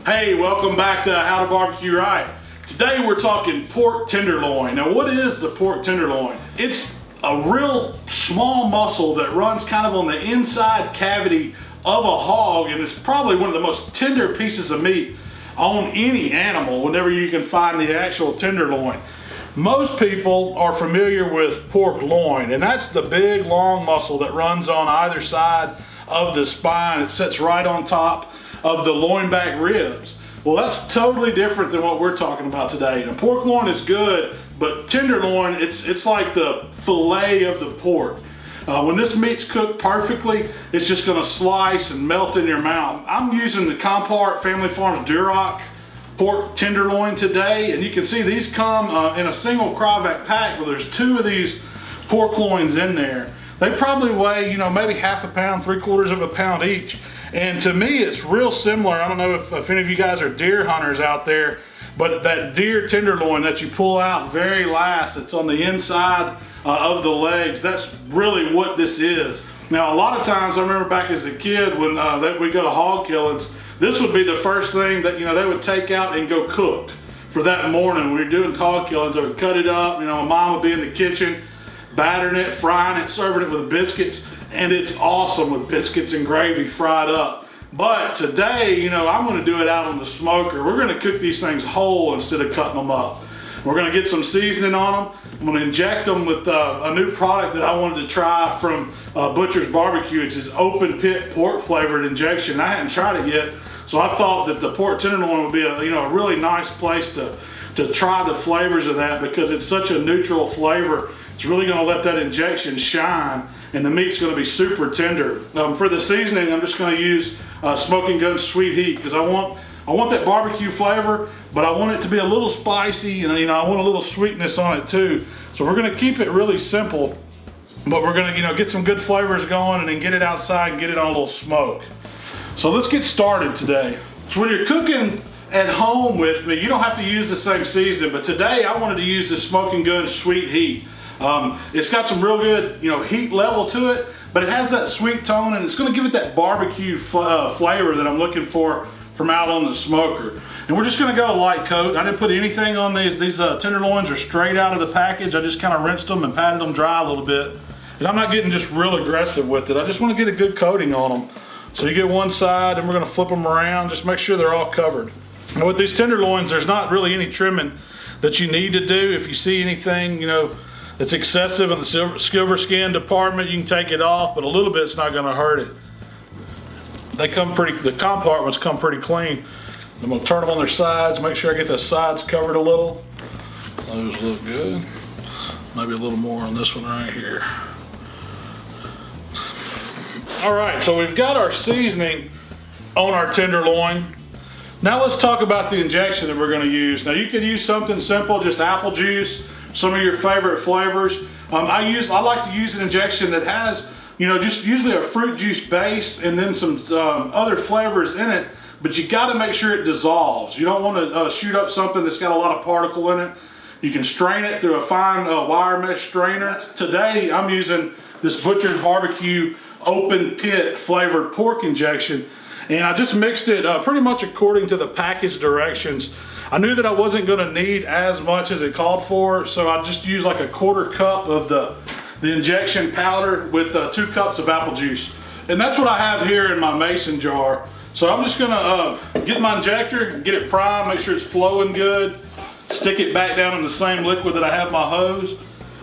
Hey, welcome back to How to Barbecue Right. Today we're talking pork tenderloin. Now what is the pork tenderloin? It's a real small muscle that runs kind of on the inside cavity of a hog, and it's probably one of the most tender pieces of meat on any animal whenever you can find the actual tenderloin. Most people are familiar with pork loin, and that's the big long muscle that runs on either side of the spine. It sits right on top of the loin back ribs. Well, that's totally different than what we're talking about today. Now, pork loin is good, but tenderloin, it's like the fillet of the pork. When this meat's cooked perfectly, it's just gonna slice and melt in your mouth. I'm using the Compart Family Farms Duroc pork tenderloin today, and you can see these come in a single Cryovac pack. Well, there's two of these pork loins in there. They probably weigh, maybe half a pound, 3/4 of a pound each. And to me, it's real similar. I don't know if any of you guys are deer hunters out there, but that deer tenderloin that you pull out very last, it's on the inside of the legs. That's really what this is. Now, a lot of times, I remember back as a kid when we go to hog killings, this would be the first thing that they would take out and go cook for that morning. When we were doing hog killings, they would cut it up. My mom would be in the kitchen, battering it, frying it, serving it with biscuits, and it's awesome with biscuits and gravy fried up. But today, I'm gonna do it out on the smoker. We're gonna cook these things whole instead of cutting them up. We're gonna get some seasoning on them. I'm gonna inject them with a new product that I wanted to try from Butcher's Barbecue. It's this open pit pork flavored injection. I hadn't tried it yet, so I thought that the pork tenderloin would be a really nice place to try the flavors of that, because it's such a neutral flavor. It's really gonna let that injection shine, and the meat's gonna be super tender. For the seasoning, I'm just gonna use Smokin Guns Sweet Heat, because I want that barbecue flavor, but I want it to be a little spicy, and I want a little sweetness on it too. So we're gonna keep it really simple, but we're gonna get some good flavors going, and then get it outside and get it on a little smoke. So let's get started today. So when you're cooking at home with me, you don't have to use the same seasoning, but today I wanted to use the Smokin Guns Sweet Heat. It's got some real good, heat level to it, but it has that sweet tone, and it's going to give it that barbecue flavor that I'm looking for from out on the smoker. And we're just going to go a light coat. I didn't put anything on these. These tenderloins are straight out of the package. I just kind of rinsed them and patted them dry a little bit. And I'm not getting just real aggressive with it. I just want to get a good coating on them. So you get one side, and we're going to flip them around. Just make sure they're all covered. And with these tenderloins, there's not really any trimming that you need to do. If you see anything, it's excessive in the silver skin department, you can take it off, but a little bit's not gonna hurt it. The Compart ones come pretty clean. I'm gonna turn them on their sides, make sure I get the sides covered a little. Those look good. Maybe a little more on this one right here. All right, so we've got our seasoning on our tenderloin. Now let's talk about the injection that we're gonna use. Now you could use something simple, just apple juice, some of your favorite flavors. I like to use an injection that has, just usually a fruit juice base and then some other flavors in it, but you gotta make sure it dissolves. You don't wanna shoot up something that's got a lot of particle in it. You can strain it through a fine wire mesh strainer. Today, I'm using this Butcher's Barbecue open pit flavored pork injection, and I just mixed it pretty much according to the package directions. I knew that I wasn't gonna need as much as it called for, so I just used like a 1/4 cup of the injection powder with 2 cups of apple juice. And that's what I have here in my mason jar. So I'm just gonna get my injector, get it primed, make sure it's flowing good, stick it back down in the same liquid that I have my hose.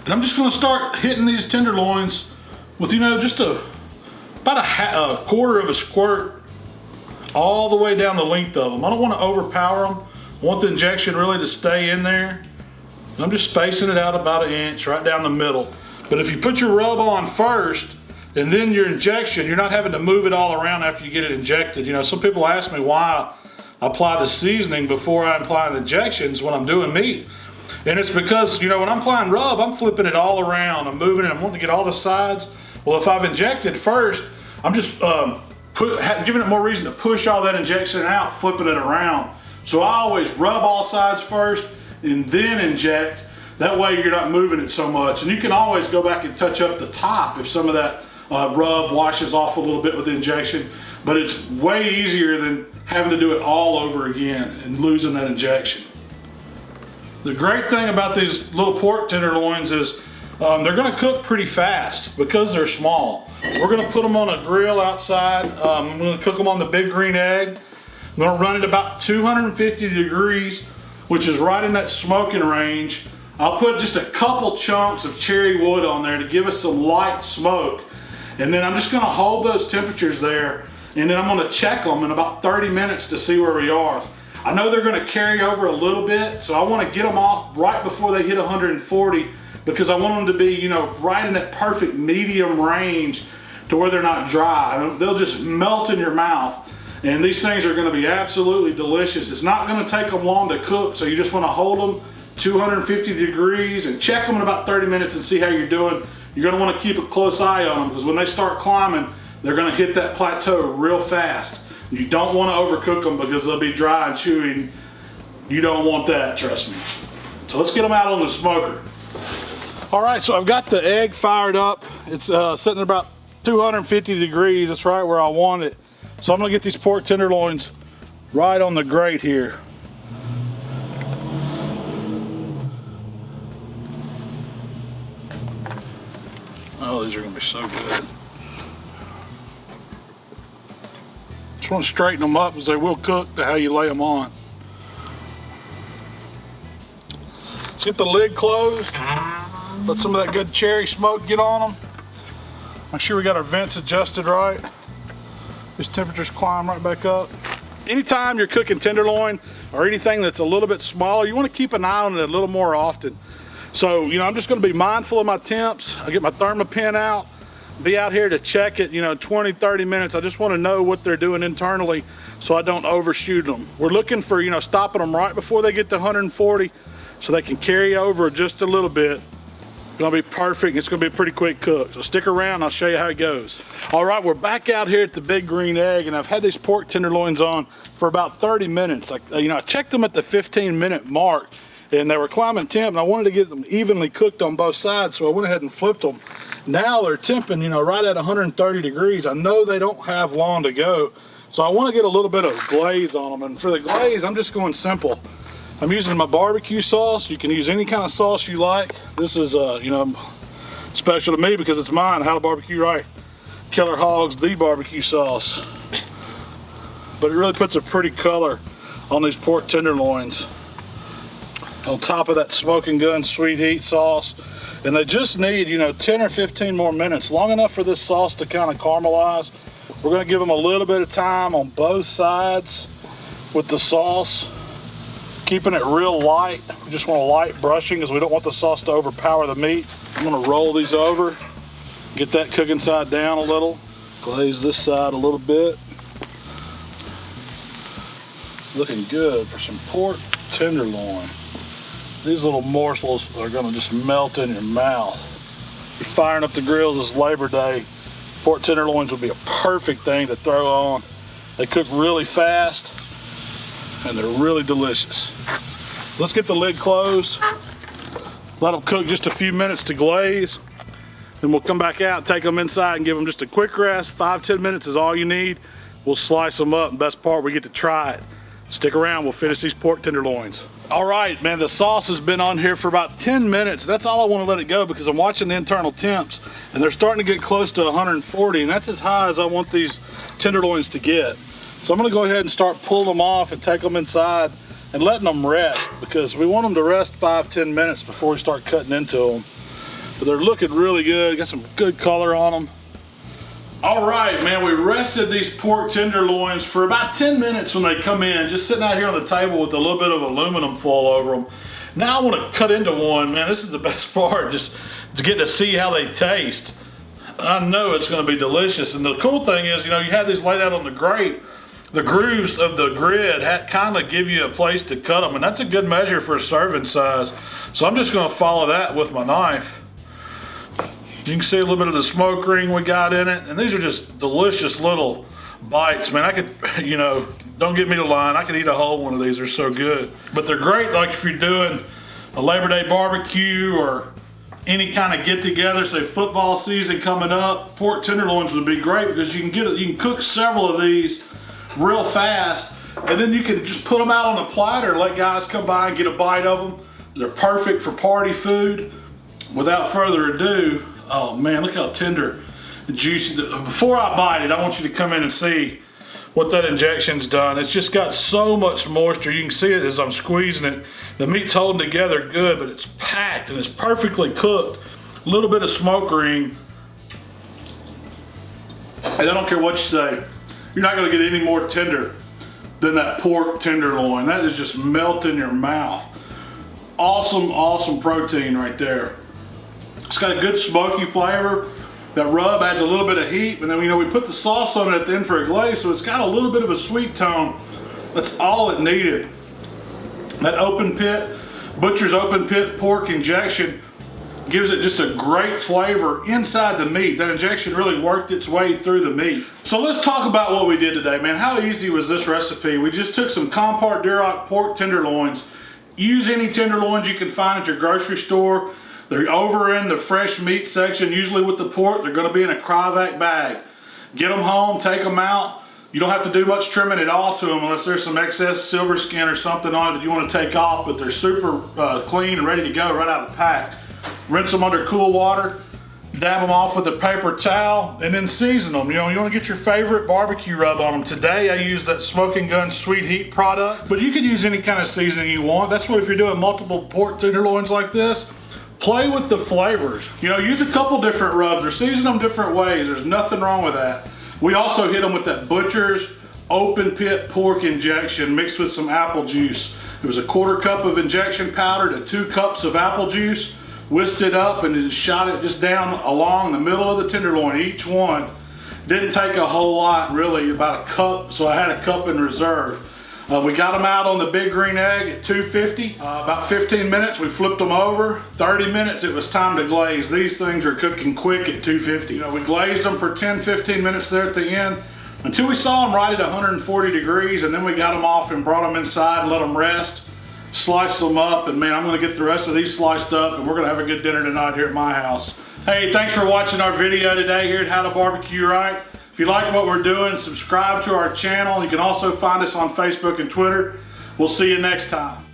And I'm just gonna start hitting these tenderloins with, just about a 1/4 of a squirt all the way down the length of them. I don't wanna overpower them. I want the injection really to stay in there. I'm just spacing it out about 1 inch right down the middle. But if you put your rub on first and then your injection, you're not having to move it all around after you get it injected. Some people ask me why I apply the seasoning before I apply the injections when I'm doing meat. And it's because, when I'm applying rub, I'm flipping it all around. I'm moving it, I'm wanting to get all the sides. Well, if I've injected first, I'm just giving it more reason to push all that injection out, flipping it around. So I always rub all sides first and then inject. That way you're not moving it so much. And you can always go back and touch up the top if some of that rub washes off a little bit with the injection. but it's way easier than having to do it all over again and losing that injection. The great thing about these little pork tenderloins is they're gonna cook pretty fast because they're small. We're gonna put them on a grill outside. I'm gonna cook them on the big green egg. I'm gonna run it about 250 degrees, which is right in that smoking range. I'll put just a couple chunks of cherry wood on there to give us some light smoke. And then I'm just gonna hold those temperatures there, and then I'm gonna check them in about 30 minutes to see where we are. I know they're gonna carry over a little bit, so I wanna get them off right before they hit 140, because I want them to be, you know, right in that perfect medium range to where they're not dry. They'll just melt in your mouth. And these things are gonna be absolutely delicious. It's not gonna take them long to cook, so you just wanna hold them 250 degrees and check them in about 30 minutes and see how you're doing. You're gonna wanna keep a close eye on them, because when they start climbing, they're gonna hit that plateau real fast. You don't wanna overcook them because they'll be dry and chewy. You don't want that, trust me. So let's get them out on the smoker. All right, so I've got the egg fired up. It's sitting at about 250 degrees. That's right where I want it. So I'm gonna get these pork tenderloins right on the grate here. Oh, these are gonna be so good. Just wanna straighten them up because they will cook to how you lay them on. Let's get the lid closed. Let some of that good cherry smoke get on them. Make sure we got our vents adjusted right. These temperatures climb right back up. Anytime you're cooking tenderloin or anything that's a little bit smaller, you want to keep an eye on it a little more often. So, you know, I'm just going to be mindful of my temps. I'll get my thermopin out, be out here to check it, you know, 20, 30 minutes. I just want to know what they're doing internally so I don't overshoot them. We're looking for, you know, stopping them right before they get to 140 so they can carry over just a little bit. It's gonna be perfect. It's gonna be a pretty quick cook. So stick around, I'll show you how it goes. All right, we're back out here at the big green egg, and I've had these pork tenderloins on for about 30 minutes. I checked them at the 15-minute mark, and they were climbing temp, and I wanted to get them evenly cooked on both sides, so I went ahead and flipped them. Now they're temping, you know, right at 130 degrees. I know they don't have long to go, so I want to get a little bit of glaze on them. And for the glaze, I'm just going simple. I'm using my barbecue sauce. You can use any kind of sauce you like. This is, you know, special to me because it's mine, HowToBBQRight. Killer Hogs, the barbecue sauce. But it really puts a pretty color on these pork tenderloins. On top of that Smokin Guns Sweet Heat sauce. And they just need, you know, 10 or 15 more minutes, long enough for this sauce to kind of caramelize. We're gonna give them a little bit of time on both sides with the sauce. Keeping it real light. We just want a light brushing because we don't want the sauce to overpower the meat. I'm gonna roll these over, get that cooking side down a little, glaze this side a little bit. Looking good for some pork tenderloin. These little morsels are gonna just melt in your mouth. You're firing up the grills this Labor Day. Pork tenderloins would be a perfect thing to throw on. They cook really fast, and they're really delicious. Let's get the lid closed. Let them cook just a few minutes to glaze. Then we'll come back out, take them inside and give them just a quick rest. 5-10 minutes is all you need. We'll slice them up, and best part, we get to try it. Stick around, we'll finish these pork tenderloins. All right, man, the sauce has been on here for about 10 minutes. That's all I want to let it go because I'm watching the internal temps and they're starting to get close to 140, and that's as high as I want these tenderloins to get. So I'm gonna go ahead and start pulling them off and take them inside and letting them rest because we want them to rest 5-10 minutes before we start cutting into them. But they're looking really good, got some good color on them. All right, man, we rested these pork tenderloins for about 10 minutes when they come in, just sitting out here on the table with a little bit of aluminum foil over them. Now I wanna cut into one, man, this is the best part, just to get to see how they taste. I know it's gonna be delicious, and the cool thing is, you know, you have these laid out on the grate, the grooves of the grid kind of give you a place to cut them, and that's a good measure for a serving size. So I'm just gonna follow that with my knife. You can see a little bit of the smoke ring we got in it, and these are just delicious little bites. Man, I could, you know, don't get me to line, I could eat a whole one of these, they're so good. But they're great like if you're doing a Labor Day barbecue or any kind of get together, say football season coming up, pork tenderloins would be great because you can cook several of these real fast, and then you can just put them out on a platter, let guys come by and get a bite of them. They're perfect for party food. Without further ado, oh man, look how tender and juicy. Before I bite it, I want you to come in and see what that injection's done. It's just got so much moisture. You can see it as I'm squeezing it. The meat's holding together good, but it's packed and it's perfectly cooked. A little bit of smoke ring. And I don't care what you say, you're not gonna get any more tender than that pork tenderloin. That is just melt in your mouth. Awesome, awesome protein right there. It's got a good smoky flavor. That rub adds a little bit of heat, and then we put the sauce on it at the end for a glaze, so it's got a little bit of a sweet tone. That's all it needed. That open pit, butcher's open pit pork injection gives it just a great flavor inside the meat. That injection really worked its way through the meat. So let's talk about what we did today, man. How easy was this recipe? We just took some Compart Duroc pork tenderloins. Use any tenderloins you can find at your grocery store. They're over in the fresh meat section. Usually with the pork, they're gonna be in a Cryovac bag. Get them home, take them out. You don't have to do much trimming at all to them unless there's some excess silver skin or something on it that you wanna take off, but they're super clean and ready to go right out of the pack. Rinse them under cool water, dab them off with a paper towel, and then season them. You wanna get your favorite barbecue rub on them. Today I use that Smokin Guns Sweet Heat product, but you could use any kind of seasoning you want. That's what if you're doing multiple pork tenderloins like this, play with the flavors. Use a couple different rubs or season them different ways. There's nothing wrong with that. We also hit them with that butcher's open pit pork injection mixed with some apple juice. It was a 1/4 cup of injection powder to 2 cups of apple juice. Whisked it up and then shot it just down along the middle of the tenderloin, each one. Didn't take a whole lot, really, about a cup, so I had a cup in reserve. We got them out on the big green egg at 250. About 15 minutes, we flipped them over. 30 minutes, it was time to glaze. These things are cooking quick at 250. We glazed them for 10-15 minutes there at the end until we saw them right at 140 degrees, and then we got them off and brought them inside and let them rest. Sliced them up, and man, I'm gonna get the rest of these sliced up, and we're gonna have a good dinner tonight here at my house. Hey, thanks for watching our video today here at How to Barbecue Right. If you like what we're doing, subscribe to our channel. You can also find us on Facebook and Twitter. We'll see you next time.